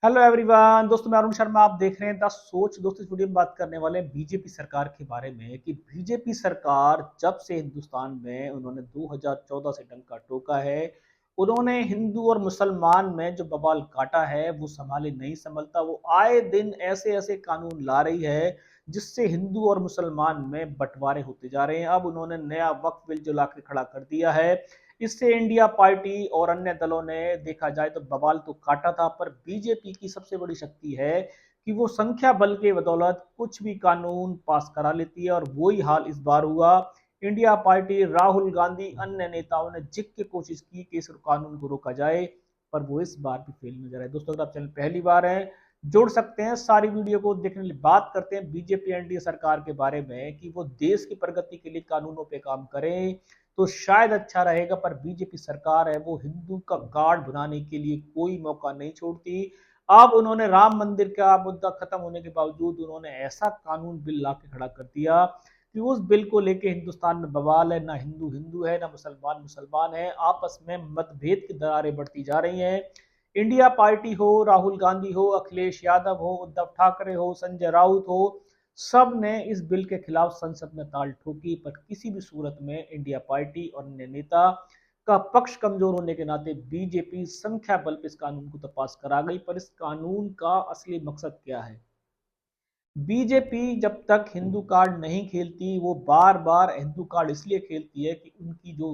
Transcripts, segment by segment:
Hello everyone, दोस्तों मैं अरुण शर्मा। आप देख रहे हैं द सोच। दोस्तों इस वीडियो में बात करने वाले हैं बीजेपी सरकार के बारे में कि बीजेपी सरकार जब से हिंदुस्तान में उन्होंने 2014 से डंका टोका है, उन्होंने हिंदू और मुसलमान में जो बवाल काटा है वो संभाले नहीं संभलता। वो आए दिन ऐसे ऐसे कानून ला रही है जिससे हिंदू और मुसलमान में बंटवारे होते जा रहे हैं। अब उन्होंने नया वक्फ बिल जो लाकर खड़ा कर दिया है, इससे इंडिया पार्टी और अन्य दलों ने देखा जाए तो बवाल तो काटा था, पर बीजेपी की सबसे बड़ी शक्ति है कि वो संख्या बल के बदौलत कुछ भी कानून पास करा लेती है। और वही हाल इस बार हुआ। इंडिया पार्टी, राहुल गांधी, अन्य नेताओं ने जिक की कोशिश की कि इस कानून को रोका जाए, पर वो इस बार भी फेल नजर आए। दोस्तों अगर आप चैनल पहली बार हैं, जुड़ सकते हैं सारी वीडियो को देखने के लिए। बात करते हैं बीजेपी एनडीए सरकार के बारे में कि वो देश की प्रगति के लिए कानूनों पे काम करें तो शायद अच्छा रहेगा, पर बीजेपी सरकार है वो हिंदू का कार्ड बनाने के लिए कोई मौका नहीं छोड़ती। अब उन्होंने राम मंदिर का मुद्दा खत्म होने के बावजूद उन्होंने ऐसा कानून बिल ला के खड़ा कर दिया कि उस बिल को लेके हिंदुस्तान में बवाल है। ना हिंदू हिंदू है, ना मुसलमान मुसलमान है, आपस में मतभेद की दरारें बढ़ती जा रही हैं। इंडिया पार्टी हो, राहुल गांधी हो, अखिलेश यादव हो, उद्धव ठाकरे हो, संजय राउत हो, सब ने इस बिल के खिलाफ संसद में ताल ठोकी, पर किसी भी सूरत में इंडिया पार्टी और अन्य नेता का पक्ष कमजोर होने के नाते बीजेपी संख्या बल पे इस कानून को तो पास करा गई। पर इस कानून का असली मकसद क्या है? बीजेपी जब तक हिंदू कार्ड नहीं खेलती, वो बार बार हिंदू कार्ड इसलिए खेलती है कि उनकी जो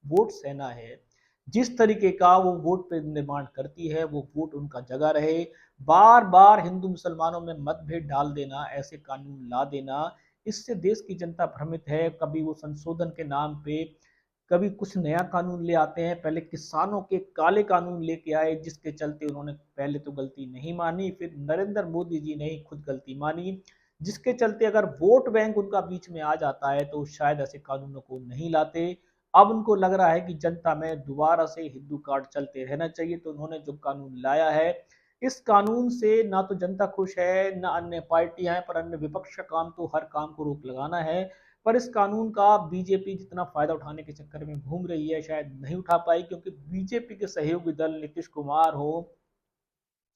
वोट सेना है, जिस तरीके का वो वोट पे निर्माण करती है, वो वोट उनका जगह रहे। बार बार हिंदू मुसलमानों में मतभेद डाल देना, ऐसे कानून ला देना, इससे देश की जनता भ्रमित है। कभी वो संशोधन के नाम पे कभी कुछ नया कानून ले आते हैं। पहले किसानों के काले कानून लेके आए, जिसके चलते उन्होंने पहले तो गलती नहीं मानी, फिर नरेंद्र मोदी जी ने ही खुद गलती मानी, जिसके चलते अगर वोट बैंक उनका बीच में आ जाता है तो शायद ऐसे कानूनों को नहीं लाते। अब उनको लग रहा है कि जनता में दोबारा से हिंदू कार्ड चलते रहना चाहिए, तो उन्होंने जो कानून लाया है, इस कानून से ना तो जनता खुश है, ना अन्य पार्टियां हैं, पर अन्य विपक्ष का काम तो हर काम को रोक लगाना है। पर इस कानून का बीजेपी जितना फायदा उठाने के चक्कर में घूम रही है, शायद नहीं उठा पाई, क्योंकि बीजेपी के सहयोगी दल नीतीश कुमार हो,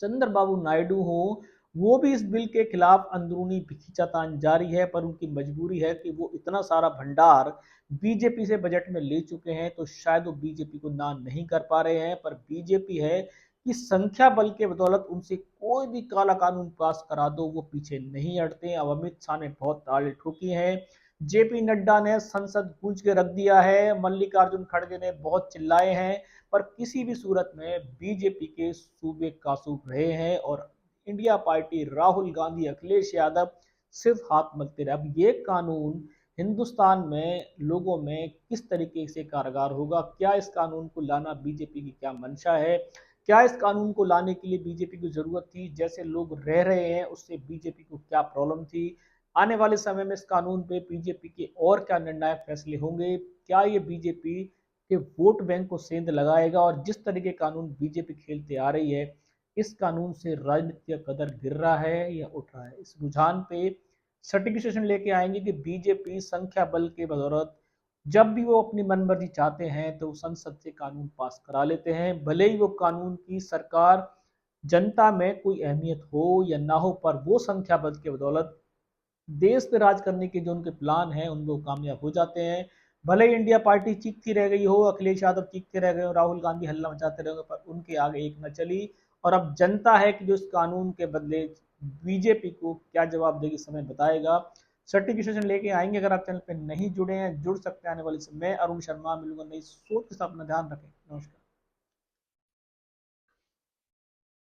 चंद्रबाबू नायडू हो, वो भी इस बिल के खिलाफ अंदरूनी खींचातान जारी है। पर उनकी मजबूरी है कि वो इतना सारा भंडार बीजेपी से बजट में ले चुके हैं, तो शायद वो बीजेपी को ना नहीं कर पा रहे हैं। पर बीजेपी है कि संख्या बल के बदौलत उनसे कोई भी काला कानून पास करा दो, वो पीछे नहीं हटते। अब अमित शाह ने बहुत ताले ठोकी हैं, जेपी नड्डा ने संसद गूंज के रख दिया है, मल्लिकार्जुन खड़गे ने बहुत चिल्लाए हैं, पर किसी भी सूरत में बीजेपी के सूबे कासूब रहे हैं। और इंडिया पार्टी, राहुल गांधी, अखिलेश यादव सिर्फ हाथ मलते रहे। अब ये कानून हिंदुस्तान में लोगों में किस तरीके से कारगर होगा? क्या इस कानून को लाना बीजेपी की क्या मंशा है? क्या इस कानून को लाने के लिए बीजेपी की जरूरत थी? जैसे लोग रह रहे हैं उससे बीजेपी को क्या प्रॉब्लम थी? आने वाले समय में इस कानून पे बीजेपी के और क्या निर्णायक फैसले होंगे? क्या ये बीजेपी के वोट बैंक को सेंध लगाएगा? और जिस तरीके कानून बीजेपी खेलते आ रही है, इस कानून से राजनीति का कदर गिर रहा है या उठ रहा है? इस रुझान पे सर्टिफिकेशन लेके आएंगे कि बीजेपी संख्या बल के बदौलत जब भी वो अपनी मनमर्जी चाहते हैं तो संसद से कानून पास करा लेते हैं, भले ही वो कानून की सरकार जनता में कोई अहमियत हो या ना हो, पर वो संख्या बल के बदौलत देश पे राज करने के जो उनके प्लान हैं उनको कामयाब हो जाते हैं। भले ही इंडिया पार्टी चीखती रह गई हो, अखिलेश यादव चीखते रह गए हो, राहुल गांधी हल्ला मचाते रहे हो, पर उनके आगे एक न चली। और अब जनता है कि जो इस कानून के बदले बीजेपी को क्या जवाब देगी, समय बताएगा। सर्टिफिकेशन लेके आएंगे। अगर आप चैनल पे नहीं जुड़े हैं, जुड़ सकते हैं आने वाले समय। मैं अरुण शर्मा मिलूंगा नई सोच के साथ। अपना ध्यान रखें। नमस्कार।